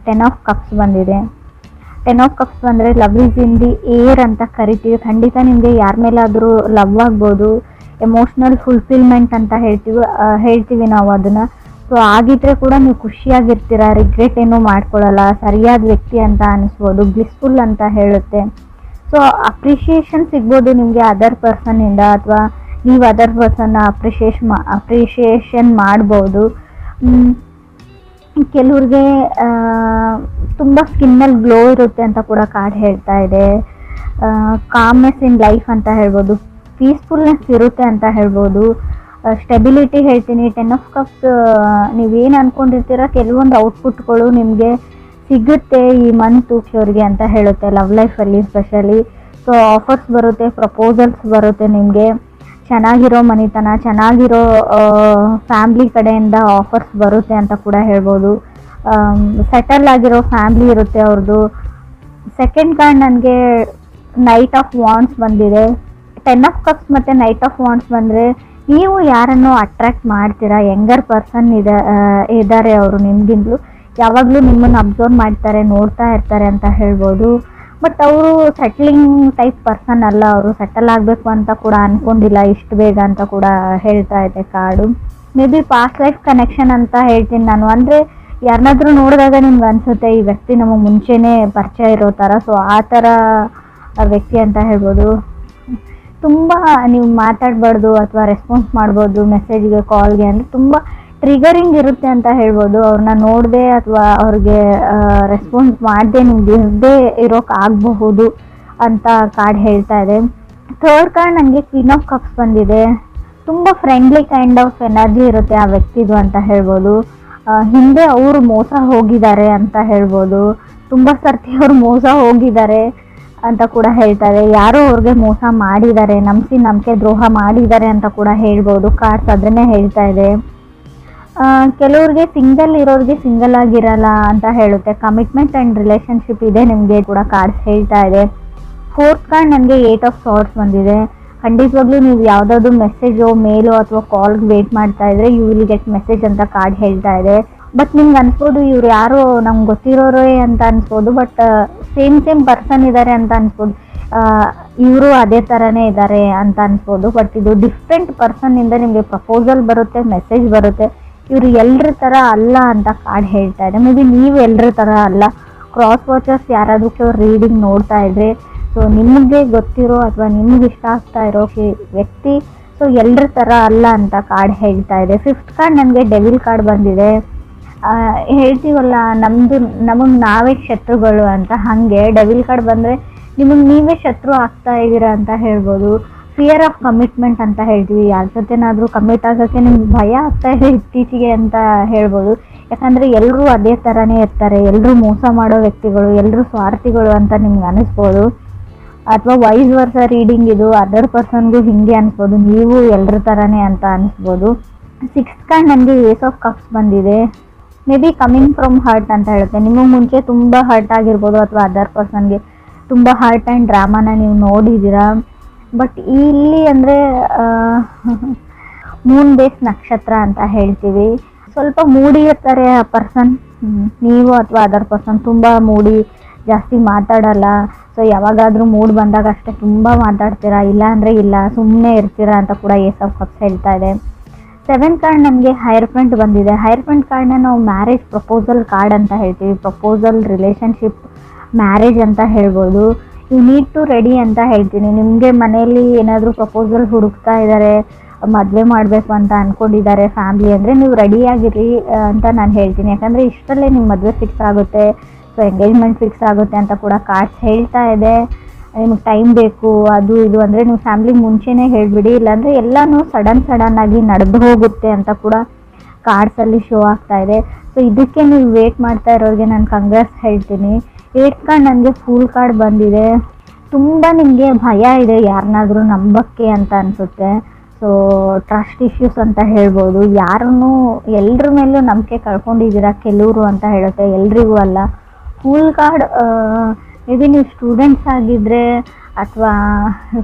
10 of cups ಬಂದಿದೆ. 10 of cups ಬಂದರೆ love is in the air ಅಂತ ಕರಿತೀವಿ. ಖಂಡಿತ ನಿಮಗೆ ಯಾರ ಮೇಲಾದರೂ ಲವ್ ಆಗ್ಬೋದು, ಎಮೋಷ್ನಲ್ ಫುಲ್ಫಿಲ್ಮೆಂಟ್ ಅಂತ ಹೇಳ್ತೀವಿ ನಾವು ಅದನ್ನು. ಸೊ ಆಗಿದ್ರೆ ಕೂಡ ನೀವು ಖುಷಿಯಾಗಿರ್ತೀರ, ರಿಗ್ರೆಟ್ ಏನೂ ಮಾಡ್ಕೊಳ್ಳಲ್ಲ, ಸರಿಯಾದ ವ್ಯಕ್ತಿ ಅಂತ ಅನಿಸ್ಬೋದು, ಬ್ಲಿಸ್ಫುಲ್ ಅಂತ ಹೇಳುತ್ತೆ. ಸೊ ಅಪ್ರಿಷಿಯೇಷನ್ ಸಿಗ್ಬೋದು ನಿಮಗೆ ಅದರ್ ಪರ್ಸನ್ನಿಂದ, ಅಥವಾ ನೀವು ಅದರ್ ಪರ್ಸನ್ನ ಅಪ್ರಿಷಿಯೇಷನ್ ಮಾಡ್ಬೋದು. ಕೆಲವ್ರಿಗೆ ತುಂಬ ಸ್ಕಿನ್ನಲ್ಲಿ ಗ್ಲೋ ಇರುತ್ತೆ ಅಂತ ಕೂಡ ಕಾರ್ಡ್ ಹೇಳ್ತಾ ಇದೆ. ಕಾಮ್ನೆಸ್ ಇನ್ ಲೈಫ್ ಅಂತ ಹೇಳ್ಬೋದು, ಪೀಸ್ಫುಲ್ನೆಸ್ ಇರುತ್ತೆ ಅಂತ ಹೇಳ್ಬೋದು. ಸ್ಟೆಬಿಲಿಟಿ ಹೇಳ್ತೀನಿ. 10 ಆಫ್ ಕಪ್ಸ್ ನೀವೇನು ಅಂದ್ಕೊಂಡಿರ್ತೀರ ಕೆಲವೊಂದು ಔಟ್ಪುಟ್ಗಳು ನಿಮಗೆ ಸಿಗುತ್ತೆ ಈ ಮಂತ್ ಅವ್ರಿಗೆ ಅಂತ ಹೇಳುತ್ತೆ, ಲವ್ ಲೈಫಲ್ಲಿ ಸ್ಪೆಷಲಿ. ಸೊ ಆಫರ್ಸ್ ಬರುತ್ತೆ, ಪ್ರಪೋಸಲ್ಸ್ ಬರುತ್ತೆ, ನಿಮಗೆ ಚೆನ್ನಾಗಿರೋ ಮನಿತನ, ಚೆನ್ನಾಗಿರೋ ಫ್ಯಾಮ್ಲಿ ಕಡೆಯಿಂದ ಆಫರ್ಸ್ ಬರುತ್ತೆ ಅಂತ ಕೂಡ ಹೇಳ್ಬೋದು. ಸೆಟಲ್ ಆಗಿರೋ ಫ್ಯಾಮ್ಲಿ ಇರುತ್ತೆ ಅವ್ರದ್ದು. ಸೆಕೆಂಡ್ ಕಾರ್ಡ್ ನನಗೆ ನೈಟ್ ಆಫ್ ವಾಂಡ್ಸ್ ಬಂದಿದೆ. 10 ಆಫ್ ಕಪ್ಸ್ ಮತ್ತು ನೈಟ್ ಆಫ್ ವಾಂಡ್ಸ್ ಬಂದರೆ ನೀವು ಯಾರನ್ನು ಅಟ್ರ್ಯಾಕ್ಟ್ ಮಾಡ್ತೀರಾ, ಯಂಗರ್ ಪರ್ಸನ್ ಇದ್ದಾರೆ ಅವರು ನಿಮಗಿಂತಲೂ, ಯಾವಾಗಲೂ ನಿಮ್ಮನ್ನು ಅಬ್ಸರ್ವ್ ಮಾಡ್ತಾರೆ, ನೋಡ್ತಾ ಇರ್ತಾರೆ ಅಂತ ಹೇಳ್ಬೋದು. ಬಟ್ ಅವರು ಸೆಟ್ಲಿಂಗ್ ಟೈಪ್ ಪರ್ಸನ್ ಅಲ್ಲ, ಅವರು ಸೆಟಲ್ ಆಗಬೇಕು ಅಂತ ಕೂಡ ಅಂದ್ಕೊಂಡಿಲ್ಲ ಇಷ್ಟು ಬೇಗ ಅಂತ ಕೂಡ ಹೇಳ್ತಾ ಇದೆ card. May be past life connection ಅಂತ ಹೇಳ್ತೀನಿ ನಾನು. ಅಂದರೆ ಯಾರನ್ನಾದ್ರೂ ನೋಡಿದಾಗ ನಿಮ್ಗೆ ಅನಿಸುತ್ತೆ ಈ ವ್ಯಕ್ತಿ ನಮಗೆ ಮುಂಚೆನೇ ಪರಿಚಯ ಇರೋ ಥರ. ಸೊ ಆ ಥರ ವ್ಯಕ್ತಿ ಅಂತ ಹೇಳ್ಬೋದು. ತುಂಬ ನೀವು ಮಾತಾಡಬಾರ್ದು ಅಥವಾ ರೆಸ್ಪಾನ್ಸ್ ಮಾಡ್ಬೋದು ಮೆಸೇಜ್ಗೆ, ಕಾಲ್ಗೆ, ಅಂದರೆ ತುಂಬ ಟ್ರಿಗರಿಂಗ್ ಇರುತ್ತೆ ಅಂತ ಹೇಳ್ಬೋದು. ಅವ್ರನ್ನ ನೋಡದೆ ಅಥವಾ ಅವ್ರಿಗೆ ರೆಸ್ಪಾನ್ಸ್ ಮಾಡದೆ ನಿಮ್ಗೆ ಇರದೇ ಇರೋಕ್ಕಾಗಬಹುದು ಅಂತ ಕಾರ್ಡ್ ಹೇಳ್ತಾ ಇದೆ. ಥರ್ಡ್ ಕಾರ್ಡ್ ನನಗೆ ಕ್ವೀನ್ ಆಫ್ ಕಪ್ಸ್ ಬಂದಿದೆ. ತುಂಬ ಫ್ರೆಂಡ್ಲಿ ಕೈಂಡ್ ಆಫ್ ಎನರ್ಜಿ ಇರುತ್ತೆ ಆ ವ್ಯಕ್ತಿದು ಅಂತ ಹೇಳ್ಬೋದು. ಹಿಂದೆ ಅವರು ಮೋಸ ಹೋಗಿದ್ದಾರೆ ಅಂತ ಹೇಳ್ಬೋದು. ತುಂಬ ಸರ್ತಿ ಅವರು ಮೋಸ ಹೋಗಿದ್ದಾರೆ ಅಂತ ಕೂಡ ಹೇಳ್ತಾರೆ. ಯಾರೋ ಅವ್ರಿಗೆ ಮೋಸ ಮಾಡಿದ್ದಾರೆ, ನಂಬಿಕೆ ದ್ರೋಹ ಮಾಡಿದ್ದಾರೆ ಅಂತ ಕೂಡ ಹೇಳ್ಬೋದು. ಕಾರ್ಡ್ಸ್ ಅದನ್ನೇ ಹೇಳ್ತಾ ಇದೆ. ಕೆಲವ್ರಿಗೆ ಸಿಂಗಲ್ ಇರೋರಿಗೆ ಸಿಂಗಲ್ ಆಗಿರಲ್ಲ ಅಂತ ಹೇಳುತ್ತೆ. ಕಮಿಟ್ಮೆಂಟ್ ಆ್ಯಂಡ್ ರಿಲೇಷನ್ಶಿಪ್ ಇದೆ ನಿಮಗೆ ಕೂಡ ಕಾರ್ಡ್ಸ್ ಹೇಳ್ತಾ ಇದೆ. ಫೋರ್ತ್ ಕಾರ್ಡ್ ನನಗೆ 8 ಆಫ್ ಸಾರ್ಟ್ಸ್ ಬಂದಿದೆ. ಖಂಡಿತವಾಗ್ಲೂ ನೀವು ಯಾವುದಾದ್ರು ಮೆಸೇಜೋ ಮೇಲೋ ಅಥವಾ ಕಾಲ್ಗೆ ವೇಟ್ ಮಾಡ್ತಾ ಇದ್ರೆ ಯು ವಿಲ್ ಗೆಟ್ ಮೆಸೇಜ್ ಅಂತ ಕಾರ್ಡ್ ಹೇಳ್ತಾ ಇದೆ. ಬಟ್ ನಿಮ್ಗೆ ಅನ್ಸ್ಬೋದು ಇವ್ರು ಯಾರೋ ನಮ್ಗೆ ಗೊತ್ತಿರೋರೇ ಅಂತ ಅನ್ಸ್ಬೋದು. ಬಟ್ ಸೇಮ್ ಪರ್ಸನ್ ಇದ್ದಾರೆ ಅಂತ ಅನ್ಸ್ಬೋದು, ಇವರು ಅದೇ ಥರನೇ ಇದ್ದಾರೆ ಅಂತ ಅನ್ಸ್ಬೋದು. ಬಟ್ ಇದು ಡಿಫ್ರೆಂಟ್ ಪರ್ಸನ್ನಿಂದ ನಿಮಗೆ ಪ್ರಪೋಸಲ್ ಬರುತ್ತೆ, ಮೆಸೇಜ್ ಬರುತ್ತೆ. ಇವರು ಎಲ್ಲರ ಥರ ಅಲ್ಲ ಅಂತ ಕಾರ್ಡ್ ಹೇಳ್ತಾ ಇದೆ. ಮೇ ಬಿ ನೀವು ಎಲ್ಲರ ಥರ ಅಲ್ಲ. ಕ್ರಾಸ್ ವಾಚರ್ಸ್ ಯಾರಾದರೂ ರೀಡಿಂಗ್ ನೋಡ್ತಾ ಇದ್ರೆ, ಸೊ ನಿಮಗೆ ಗೊತ್ತಿರೋ ಅಥವಾ ನಿಮ್ಗೆ ಇಷ್ಟ ಆಗ್ತಾ ಇರೋ ವ್ಯಕ್ತಿ ಸೊ ಎಲ್ಲರ ಥರ ಅಲ್ಲ ಅಂತ ಕಾರ್ಡ್ ಹೇಳ್ತಾ ಇದೆ. ಫಿಫ್ತ್ ಕಾರ್ಡ್ ನನಗೆ ಡೆವಿಲ್ ಕಾರ್ಡ್ ಬಂದಿದೆ. ಹೇಳ್ತೀವಲ್ಲ ನಮಗೆ ನಾವೇ ಶತ್ರುಗಳು ಅಂತ, ಹಾಗೆ ಡೆವಿಲ್ ಕಾರ್ಡ್ ಬಂದರೆ ನಿಮಗೆ ನೀವೇ ಶತ್ರು ಆಗ್ತಾ ಇದ್ದೀರಾ ಅಂತ ಹೇಳ್ಬೋದು. ಫಿಯರ್ ಆಫ್ ಕಮಿಟ್ಮೆಂಟ್ ಅಂತ ಹೇಳ್ತೀವಿ. ಯಾರ ಜೊತೆನಾದರೂ ಕಮಿಟ್ ಆಗೋಕ್ಕೆ ನಿಮ್ಗೆ ಭಯ ಆಗ್ತಾ ಇದೆ ಇತ್ತೀಚೆಗೆ ಅಂತ ಹೇಳ್ಬೋದು. ಯಾಕಂದರೆ ಎಲ್ಲರೂ ಅದೇ ಥರನೇ ಇರ್ತಾರೆ, ಎಲ್ಲರೂ ಮೋಸ ಮಾಡೋ ವ್ಯಕ್ತಿಗಳು, ಎಲ್ಲರೂ ಸ್ವಾರ್ಥಿಗಳು ಅಂತ ನಿಮ್ಗೆ ಅನಿಸ್ಬೋದು. ಅಥವಾ ವೈಸ್ ವರ್ಸ ರೀಡಿಂಗ್ ಇದು ಅದರ್ ಪರ್ಸನ್ಗೂ ಹಿಂಗೆ ಅನಿಸ್ಬೋದು, ನೀವು ಎಲ್ಲರ ಥರನೇ ಅಂತ ಅನಿಸ್ಬೋದು. ಸಿಕ್ಸ್ತ್ ಕಾರ್ಡ್ ನನಗೆ ಏಸ್ ಆಫ್ ಕಪ್ಸ್ ಬಂದಿದೆ. May be coming from hurt ಅಂತ ಹೇಳುತ್ತೆ. ನಿಮಗೆ ಮುಂಚೆ ತುಂಬ ಹರ್ಟ್ ಆಗಿರ್ಬೋದು ಅಥವಾ ಅದರ್ ಪರ್ಸನ್ಗೆ ತುಂಬ ಹರ್ಟ್ ಆ್ಯಂಡ್ ಡ್ರಾಮಾನ ನೀವು ನೋಡಿದ್ದೀರಾ. ಬಟ್ ಇಲ್ಲಿ ಅಂದರೆ ಮೂನ್ ಬೇಸ್ ನಕ್ಷತ್ರ ಅಂತ ಹೇಳ್ತೀವಿ. ಸ್ವಲ್ಪ ಮೂಡಿ ಇರ್ತಾರೆ ಆ ಪರ್ಸನ್, ನೀವು ಅಥವಾ ಅದರ್ ಪರ್ಸನ್ ತುಂಬ ಮೂಡಿ, ಜಾಸ್ತಿ ಮಾತಾಡಲ್ಲ. ಸೊ ಯಾವಾಗಾದರೂ ಮೂಡ್ ಬಂದಾಗ ಅಷ್ಟೇ ತುಂಬ ಮಾತಾಡ್ತೀರಾ, ಇಲ್ಲ ಅಂದರೆ ಇಲ್ಲ, ಸುಮ್ಮನೆ ಇರ್ತೀರಾ ಅಂತ ಕೂಡ ಏಸ್ ಆಫ್ ಕಪ್ಸ್ ಹೇಳ್ತಾ ಇದೆ. ಸೆವೆಂತ್ ಕಾರ್ಡ್ ನಮಗೆ ಹೈರ್ ಫ್ರೆಂಡ್ ಬಂದಿದೆ. ಹೈರ್ ಫ್ರೆಂಡ್ ಕಾರ್ಡ್ನ ನಾವು ಮ್ಯಾರೇಜ್ ಪ್ರಪೋಸಲ್ ಕಾರ್ಡ್ ಅಂತ ಹೇಳ್ತೀವಿ. ಪ್ರಪೋಸಲ್, ರಿಲೇಷನ್ಶಿಪ್, ಮ್ಯಾರೇಜ್ ಅಂತ ಹೇಳ್ಬೋದು. ಯು ನೀಡ್ ಟು ರೆಡಿ ಅಂತ ಹೇಳ್ತೀನಿ. ನಿಮಗೆ ಮನೆಯಲ್ಲಿ ಏನಾದರೂ ಪ್ರಪೋಸಲ್ ಹುಡುಕ್ತಾ ಇದ್ದಾರೆ, ಮದುವೆ ಮಾಡಬೇಕು ಅಂತ ಅಂದ್ಕೊಂಡಿದ್ದಾರೆ ಫ್ಯಾಮ್ಲಿ ಅಂದರೆ ನೀವು ರೆಡಿಯಾಗಿರಿ ಅಂತ ನಾನು ಹೇಳ್ತೀನಿ. ಯಾಕಂದರೆ ಇಷ್ಟರಲ್ಲೇ ನಿಮ್ಮ ಮದುವೆ ಫಿಕ್ಸ್ ಆಗುತ್ತೆ, ಸೊ ಎಂಗೇಜ್ಮೆಂಟ್ ಫಿಕ್ಸ್ ಆಗುತ್ತೆ ಅಂತ ಕೂಡ ಕಾರ್ಡ್ಸ್ ಹೇಳ್ತಾ ಇದೆ. ನಿಮಗೆ ಟೈಮ್ ಬೇಕು ಅದು ಇದು ಅಂದರೆ ನೀವು ಫ್ಯಾಮ್ಲಿಗೆ ಮುಂಚೆನೇ ಹೇಳಿಬಿಡಿ, ಇಲ್ಲಾಂದರೆ ಎಲ್ಲನೂ ಸಡನ್ನಾಗಿ ನಡೆದು ಹೋಗುತ್ತೆ ಅಂತ ಕೂಡ ಕಾರ್ಡ್ಸಲ್ಲಿ ಶೋ ಆಗ್ತಾ ಇದೆ. ಸೊ ಇದಕ್ಕೆ ನೀವು ವೇಟ್ ಮಾಡ್ತಾ ಇರೋರಿಗೆ ನಾನು ಕಂಗ್ರಾಟ್ಸ್ ಹೇಳ್ತೀನಿ. 8th ಕಾರ್ಡ್ ನನಗೆ ಫೂಲ್ ಕಾರ್ಡ್ ಬಂದಿದೆ. ತುಂಬ ನಿಮಗೆ ಭಯ ಇದೆ ಯಾರನ್ನಾದರೂ ನಂಬಕ್ಕೆ ಅಂತ ಅನಿಸುತ್ತೆ. ಸೊ ಟ್ರಸ್ಟ್ ಇಶ್ಯೂಸ್ ಅಂತ ಹೇಳ್ಬೋದು. ಯಾರನ್ನೂ ಎಲ್ಲರ ಮೇಲೂ ನಂಬಿಕೆ ಕಳ್ಕೊಂಡಿದ್ದೀರಾ ಕೆಲವರು ಅಂತ ಹೇಳುತ್ತೆ, ಎಲ್ರಿಗೂ ಅಲ್ಲ. ಫೂಲ್ ಕಾರ್ಡ್ ಮೇ ಬಿ ನೀವು ಸ್ಟೂಡೆಂಟ್ಸ್ ಆಗಿದ್ದರೆ ಅಥವಾ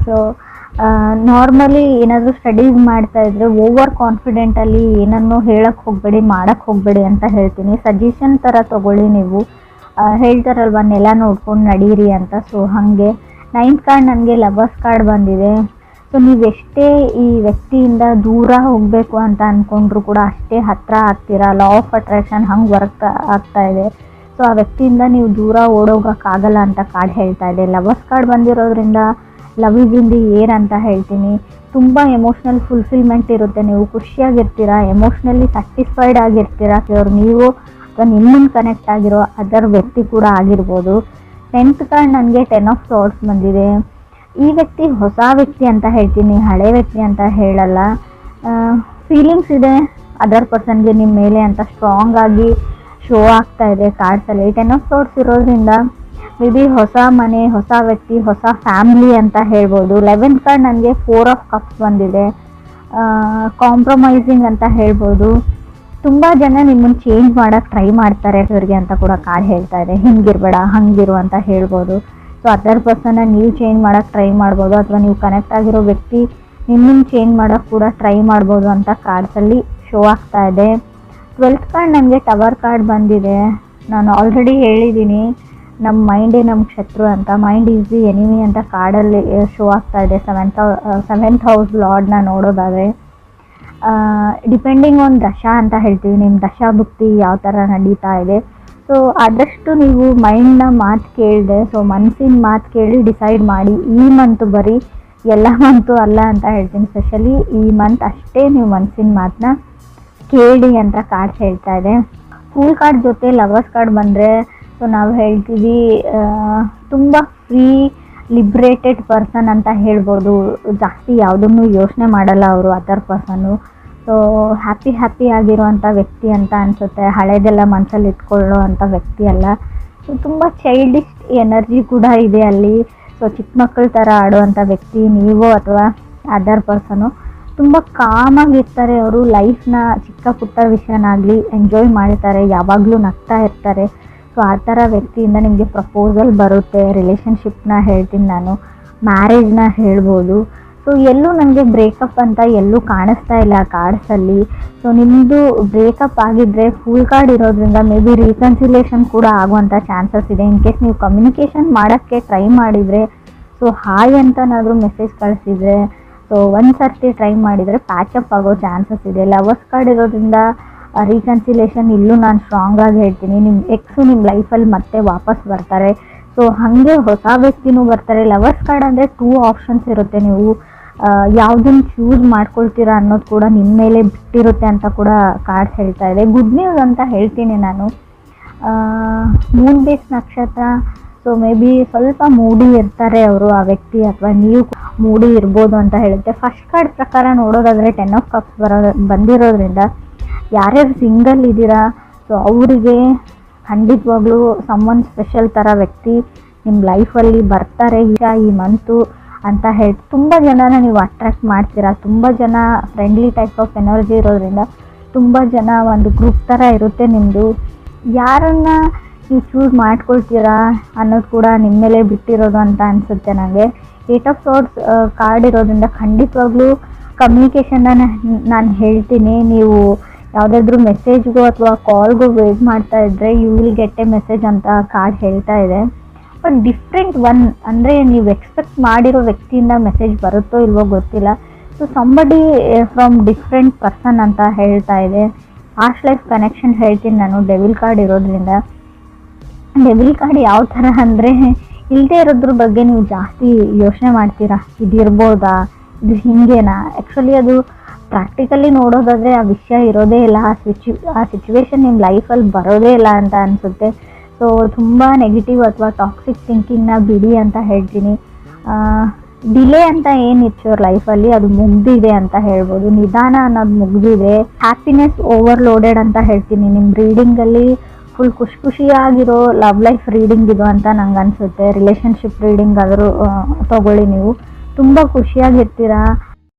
ಸೊ ನಾರ್ಮಲಿ ಏನಾದರೂ ಸ್ಟಡೀಸ್ ಮಾಡ್ತಾಯಿದ್ರೆ ಓವರ್ ಕಾನ್ಫಿಡೆಂಟಲ್ಲಿ ಏನನ್ನೂ ಹೇಳಕ್ಕೆ ಹೋಗಬೇಡಿ, ಮಾಡೋಕ್ಕೆ ಹೋಗಬೇಡಿ ಅಂತ ಹೇಳ್ತೀನಿ. ಸಜೆಷನ್ ಥರ ತೊಗೊಳ್ಳಿ ನೀವು. ಹೇಳ್ತಾರಲ್ವ ನೆಲ ನೋಡ್ಕೊಂಡು ನಡೀರಿ ಅಂತ. ಸೊ ಹಾಗೆ 9th ಕಾರ್ಡ್ ನನಗೆ ಲವರ್ಸ್ ಕಾರ್ಡ್ ಬಂದಿದೆ. ಸೊ ನೀವೆಷ್ಟೇ ಈ ವ್ಯಕ್ತಿಯಿಂದ ದೂರ ಹೋಗಬೇಕು ಅಂತ ಅಂದ್ಕೊಂಡ್ರು ಕೂಡ ಅಷ್ಟೇ ಹತ್ತಿರ ಆಗ್ತೀರಾ. ಲಾ ಆಫ್ ಅಟ್ರಾಕ್ಷನ್ ಹಂಗೆ ವರ್ಕ್ ಆಗ್ತಾ ಇದೆ. ಸೊ ಆ ವ್ಯಕ್ತಿಯಿಂದ ನೀವು ದೂರ ಓಡೋಗೋಕ್ಕಾಗಲ್ಲ ಅಂತ ಕಾರ್ಡ್ ಹೇಳ್ತಾ ಇದೆ. ಲವರ್ಸ್ ಕಾರ್ಡ್ ಬಂದಿರೋದ್ರಿಂದ love is in the air ಅಂತ ಹೇಳ್ತೀನಿ. ತುಂಬ ಎಮೋಷ್ನಲ್ ಫುಲ್ಫಿಲ್ಮೆಂಟ್ ಇರುತ್ತೆ, ನೀವು ಖುಷಿಯಾಗಿರ್ತೀರಾ, ಎಮೋಷ್ನಲಿ ಸ್ಯಾಟಿಸ್ಫೈಡ್ ಆಗಿರ್ತೀರಾ. ಅವ್ರು ನೀವು ಅಥವಾ ನಿಮ್ಮನ್ನು ಕನೆಕ್ಟ್ ಆಗಿರೋ ಅದರ್ ವ್ಯಕ್ತಿ ಕೂಡ ಆಗಿರ್ಬೋದು. 10th ಕಾರ್ಡ್ ನನಗೆ 10 ಆಫ್ ಸಾರ್ಡ್ಸ್ ಬಂದಿದೆ. ಈ ವ್ಯಕ್ತಿ ಹೊಸ ವ್ಯಕ್ತಿ ಅಂತ ಹೇಳ್ತೀನಿ, ಹಳೆ ವ್ಯಕ್ತಿ ಅಂತ ಹೇಳಲ್ಲ. ಫೀಲಿಂಗ್ಸ್ ಇದೆ ಅದರ್ ಪರ್ಸನ್ಗೆ ನಿಮ್ಮ ಮೇಲೆ ಅಂತ ಸ್ಟ್ರಾಂಗ್ ಆಗಿ ಶೋ ಆಗ್ತಾ ಇದೆ ಕಾರ್ಡ್ಸಲ್ಲಿ. 10 ಆಫ್ ಸಾರ್ಡ್ಸ್ ಇರೋದ್ರಿಂದ ಮೇ ಬಿ ಹೊಸ ಮನೆ, ಹೊಸ ವ್ಯಕ್ತಿ, ಹೊಸ ಫ್ಯಾಮಿಲಿ ಅಂತ ಹೇಳ್ಬೋದು. 11th ಕಾರ್ಡ್ ನನಗೆ 4 ಆಫ್ ಕಪ್ಸ್ ಬಂದಿದೆ. ಕಾಂಪ್ರಮೈಸಿಂಗ್ ಅಂತ ಹೇಳ್ಬೋದು. ತುಂಬ ಜನ ನಿಮ್ಮನ್ನು ಚೇಂಜ್ ಮಾಡೋಕ್ಕೆ ಟ್ರೈ ಮಾಡ್ತಾರೆ ಇವ್ರಿಗೆ ಅಂತ ಕೂಡ ಕಾರ್ಡ್ ಹೇಳ್ತಾ ಇದೆ. ಹಿಂಗಿರಬೇಡ ಹಂಗಿರು ಅಂತ ಹೇಳ್ಬೋದು. ಸೊ ಅದರ್ ಪರ್ಸನ್ನ ನೀವು ಚೇಂಜ್ ಮಾಡೋಕ್ಕೆ ಟ್ರೈ ಮಾಡ್ಬೋದು, ಅಥವಾ ನೀವು ಕನೆಕ್ಟ್ ಆಗಿರೋ ವ್ಯಕ್ತಿ ನಿಮ್ಮನ್ನು ಚೇಂಜ್ ಮಾಡೋಕ್ಕೆ ಕೂಡ ಟ್ರೈ ಮಾಡ್ಬೋದು ಅಂತ ಕಾರ್ಡ್ಸಲ್ಲಿ ಶೋ ಆಗ್ತಾ ಇದೆ. 12th ಕಾರ್ಡ್ ನನಗೆ ಟವರ್ ಕಾರ್ಡ್ ಬಂದಿದೆ. ನಾನು ಆಲ್ರೆಡಿ ಹೇಳಿದ್ದೀನಿ, ನಮ್ಮ ಮೈಂಡೇ ನಮ್ಮ ಶತ್ರು ಅಂತ. ಮೈಂಡ್ ಈಸ್ ದಿ ಎನಿಮಿ ಅಂತ ಕಾರ್ಡಲ್ಲಿ ಶೋ ಆಗ್ತಾ ಇದೆ. 7th ಹೌಸ್ ಲಾರ್ಡ್ನ ನೋಡೋದಾದರೆ ಡಿಪೆಂಡಿಂಗ್ ಆನ್ ದಶಾ ಅಂತ ಹೇಳ್ತೀವಿ, ನಿಮ್ಮ ದಶಾ ಭುಕ್ತಿ ಯಾವ ಥರ ನಡೀತಾ ಇದೆ. ಸೊ ಆದಷ್ಟು ನೀವು ಮೈಂಡ್ನ ಮಾತು ಕೇಳಿದೆ, ಸೊ ಮನಸ್ಸಿನ ಮಾತು ಕೇಳಿ ಡಿಸೈಡ್ ಮಾಡಿ. ಈ ಮಂತು ಬರೀ ಎಲ್ಲ ಮಂತು ಅಲ್ಲ ಅಂತ ಹೇಳ್ತೀನಿ, ಸ್ಪೆಷಲಿ ಈ ಮಂತ್ ಅಷ್ಟೇ ನೀವು ಮನಸ್ಸಿನ ಮಾತನ್ನ ಕೇಳಿ ಅಂತ ಕಾರ್ಡ್ ಹೇಳ್ತಾ ಇದೆ. ಫೂಲ್ ಕಾರ್ಡ್ ಜೊತೆ ಲವರ್ಸ್ ಕಾರ್ಡ್ ಬಂದರೆ ಸೊ ನಾವು ಹೇಳ್ತೀವಿ ತುಂಬ ಫ್ರೀ ಲಿಬ್ರೇಟೆಡ್ ಪರ್ಸನ್ ಅಂತ ಹೇಳ್ಬೋದು. ಜಾಸ್ತಿ ಯಾವುದನ್ನು ಯೋಚನೆ ಮಾಡಲ್ಲ ಅವರು ಅದರ್ ಪರ್ಸನ್ನು. ಸೊ ಹ್ಯಾಪಿ ಆಗಿರುವಂಥ ವ್ಯಕ್ತಿ ಅಂತ ಅನಿಸುತ್ತೆ. ಹಳೆದೆಲ್ಲ ಮನಸ್ಸಲ್ಲಿ ಇಟ್ಕೊಳ್ಳೋ ಅಂಥ ವ್ಯಕ್ತಿ ಅಲ್ಲ. ಸೊ ತುಂಬ ಚೈಲ್ಡಿಶ್ ಎನರ್ಜಿ ಕೂಡ ಇದೆ ಅಲ್ಲಿ. ಸೊ ಚಿಕ್ಕ ಮಕ್ಕಳ ಥರ ಆಡುವಂಥ ವ್ಯಕ್ತಿ ನೀವು ಅಥವಾ ಅದರ್ ಪರ್ಸನು. ತುಂಬ ಕಾಮಾಗಿರ್ತಾರೆ ಅವರು. ಲೈಫ್ನ ಚಿಕ್ಕ ಪುಟ್ಟ ವಿಷಯನಾಗಲಿ ಎಂಜಾಯ್ ಮಾಡ್ತಾರೆ, ಯಾವಾಗಲೂ ನಗ್ತಾ ಇರ್ತಾರೆ. ಸೊ ಆ ಥರ ವ್ಯಕ್ತಿಯಿಂದ ನಿಮಗೆ ಪ್ರಪೋಸಲ್ ಬರುತ್ತೆ. ರಿಲೇಷನ್ಶಿಪ್ನ ಹೇಳ್ತೀನಿ ನಾನು, ಮ್ಯಾರೇಜ್ನ ಹೇಳ್ಬೋದು. ಸೊ ಎಲ್ಲೂ ನನಗೆ ಬ್ರೇಕಪ್ ಅಂತ ಎಲ್ಲೂ ಕಾಣಿಸ್ತಾ ಇಲ್ಲ ಕಾರ್ಡ್ಸಲ್ಲಿ. ಸೊ ನಿಮ್ಮದು ಬ್ರೇಕಪ್ ಆಗಿದ್ದರೆ ಫುಲ್ ಕಾರ್ಡ್ ಇರೋದ್ರಿಂದ ಮೇ ಬಿ ರೀಕನ್ಸಿಲೇಷನ್ ಕೂಡ ಆಗುವಂಥ ಚಾನ್ಸಸ್ ಇದೆ. ಇನ್ ಕೇಸ್ ನೀವು ಕಮ್ಯುನಿಕೇಷನ್ ಮಾಡೋಕ್ಕೆ ಟ್ರೈ ಮಾಡಿದರೆ, ಸೊ ಹಾಯ್ ಅಂತನಾದರೂ ಮೆಸೇಜ್ ಕಳಿಸಿದರೆ, ಸೊ ಒಂದು ಸರ್ತಿ ಟ್ರೈ ಮಾಡಿದರೆ ಪ್ಯಾಚಪ್ ಆಗೋ ಚಾನ್ಸಸ್ ಇದೆ. ಲವರ್ಸ್ ಕಾರ್ಡ್ ಇರೋದ್ರಿಂದ ರೀಕನ್ಸಿಲೇಷನ್ ಇಲ್ಲೂ ನಾನು ಸ್ಟ್ರಾಂಗ್ ಆಗಿ ಹೇಳ್ತೀನಿ. ನಿಮ್ಮ ಎಕ್ಸು ನಿಮ್ಮ ಲೈಫಲ್ಲಿ ಮತ್ತೆ ವಾಪಸ್ ಬರ್ತಾರೆ. ಸೊ ಹಾಗೆ ಹೊಸ ವ್ಯಕ್ತಿನೂ ಬರ್ತಾರೆ. ಲವರ್ಸ್ ಕಾರ್ಡ್ ಅಂದರೆ 2 ಆಪ್ಷನ್ಸ್ ಇರುತ್ತೆ, ನೀವು ಯಾವುದನ್ನು ಚೂಸ್ ಮಾಡ್ಕೊಳ್ತೀರಾ ಅನ್ನೋದು ಕೂಡ ನಿಮ್ಮ ಮೇಲೆ ಬಿಟ್ಟಿರುತ್ತೆ ಅಂತ ಕೂಡ ಕಾರ್ಡ್ಸ್ ಹೇಳ್ತಾ ಇದೆ. ಗುಡ್ ನ್ಯೂಸ್ ಅಂತ ಹೇಳ್ತೀನಿ ನಾನು. ಮೂನ್ ಬೇಸ್ ನಕ್ಷತ್ರ. ಸೊ ಮೇ ಬಿ ಸ್ವಲ್ಪ ಮೂಡಿ ಇರ್ತಾರೆ ಅವರು, ಆ ವ್ಯಕ್ತಿ, ಅಥವಾ ನೀವು ಮೂಡಿ ಇರ್ಬೋದು ಅಂತ ಹೇಳುತ್ತೆ. ಫಸ್ಟ್ ಕಾರ್ಡ್ ಪ್ರಕಾರ ನೋಡೋದಾದರೆ 10 ಆಫ್ ಕಪ್ಸ್ ಬಂದಿರೋದ್ರಿಂದ ಯಾರ್ಯಾರು ಸಿಂಗಲ್ ಇದ್ದೀರಾ, ಸೊ ಅವರಿಗೆ ಖಂಡಿತವಾಗ್ಲೂ ಸಮ್ಮನ್ ಸ್ಪೆಷಲ್ ಥರ ವ್ಯಕ್ತಿ ನಿಮ್ಮ ಲೈಫಲ್ಲಿ ಬರ್ತಾರೆ ಈಗ ಈ ಮಂತು ಅಂತ ಹೇಳಿ. ತುಂಬ ಜನನ ನೀವು ಅಟ್ರ್ಯಾಕ್ಟ್ ಮಾಡ್ತೀರಾ. ತುಂಬ ಜನ ಫ್ರೆಂಡ್ಲಿ ಟೈಪ್ ಆಫ್ ಎನರ್ಜಿ ಇರೋದ್ರಿಂದ ತುಂಬ ಜನ ಒಂದು ಗ್ರೂಪ್ ಥರ ಇರುತ್ತೆ ನಿಮ್ಮದು. ಯಾರನ್ನು ನೀವು ಚೂಸ್ ಮಾಡ್ಕೊಳ್ತೀರಾ ಅನ್ನೋದು ಕೂಡ ನಿಮ್ಮ ಮೇಲೆ ಬಿಟ್ಟಿರೋದು ಅಂತ ಅನಿಸುತ್ತೆ ನನಗೆ. 8 ಆಫ್ ಸಾರ್ಡ್ಸ್ ಕಾರ್ಡ್ ಇರೋದ್ರಿಂದ ಖಂಡಿತವಾಗ್ಲೂ ಕಮ್ಯುನಿಕೇಷನ್ನ ನಾನು ಹೇಳ್ತೀನಿ. ನೀವು ಯಾವುದಾದ್ರೂ ಮೆಸೇಜ್ಗೋ ಅಥವಾ ಕಾಲ್ಗೋ ವೇಟ್ ಮಾಡ್ತಾ ಇದ್ದರೆ you will get a message ಅಂತ ಕಾರ್ಡ್ ಹೇಳ್ತಾ ಇದೆ. ಬಟ್ ಡಿಫ್ರೆಂಟ್ ಒನ್, ಅಂದರೆ ನೀವು ಎಕ್ಸ್ಪೆಕ್ಟ್ ಮಾಡಿರೋ ವ್ಯಕ್ತಿಯಿಂದ ಮೆಸೇಜ್ ಬರುತ್ತೋ ಇಲ್ವೋ ಗೊತ್ತಿಲ್ಲ. So somebody from different person ಅಂತ ಹೇಳ್ತಾ ಇದೆ. ಪಾಸ್ಟ್ ಲೈಫ್ ಕನೆಕ್ಷನ್ ಹೇಳ್ತೀನಿ ನಾನು ಡೆವಿಲ್ ಕಾರ್ಡ್ ಇರೋದ್ರಿಂದ. ಡೆವಿಲ್ ಕಾರ್ಡ್ ಯಾವ ಥರ ಅಂದರೆ, ಇಲ್ಲದೆ ಇರೋದ್ರ ಬಗ್ಗೆ ನೀವು ಜಾಸ್ತಿ ಯೋಚನೆ ಮಾಡ್ತೀರಾ. ಇದಿರ್ಬೋದಾ, ಇದು ಹಿಂಗೇನಾ. ಆ್ಯಕ್ಚುಲಿ ಅದು ಪ್ರಾಕ್ಟಿಕಲಿ ನೋಡೋದಾದರೆ ಆ ವಿಷಯ ಇರೋದೇ ಇಲ್ಲ, ಆ ಸಿಚುವೇಶನ್ ನಿಮ್ಮ ಲೈಫಲ್ಲಿ ಬರೋದೇ ಇಲ್ಲ ಅಂತ ಅನಿಸುತ್ತೆ. ಸೊ ತುಂಬ ನೆಗೆಟಿವ್ ಅಥವಾ ಟಾಕ್ಸಿಕ್ ಥಿಂಕಿಂಗ್ನ ಬಿಡಿ ಅಂತ ಹೇಳ್ತೀನಿ. ಡಿಲೇ ಅಂತ ಏನಿತ್ತು ಅವ್ರ ಲೈಫಲ್ಲಿ ಅದು ಮುಗ್ದಿದೆ ಅಂತ ಹೇಳ್ಬೋದು. ನಿಧಾನ ಅನ್ನೋದು ಮುಗ್ದಿದೆ. ಹ್ಯಾಪಿನೆಸ್ ಓವರ್ಲೋಡೆಡ್ ಅಂತ ಹೇಳ್ತೀನಿ. ನಿಮ್ಮ ರೀಡಿಂಗಲ್ಲಿ ಫುಲ್ ಖುಷಿಯಾಗಿರೋ ಲವ್ ಲೈಫ್ ರೀಡಿಂಗ್ ಇದು ಅಂತ ನಂಗೆ ಅನಿಸುತ್ತೆ. ರಿಲೇಷನ್ಶಿಪ್ ರೀಡಿಂಗ್ ಆದರೂ ತೊಗೊಳ್ಳಿ, ನೀವು ತುಂಬ ಖುಷಿಯಾಗಿರ್ತೀರಾ.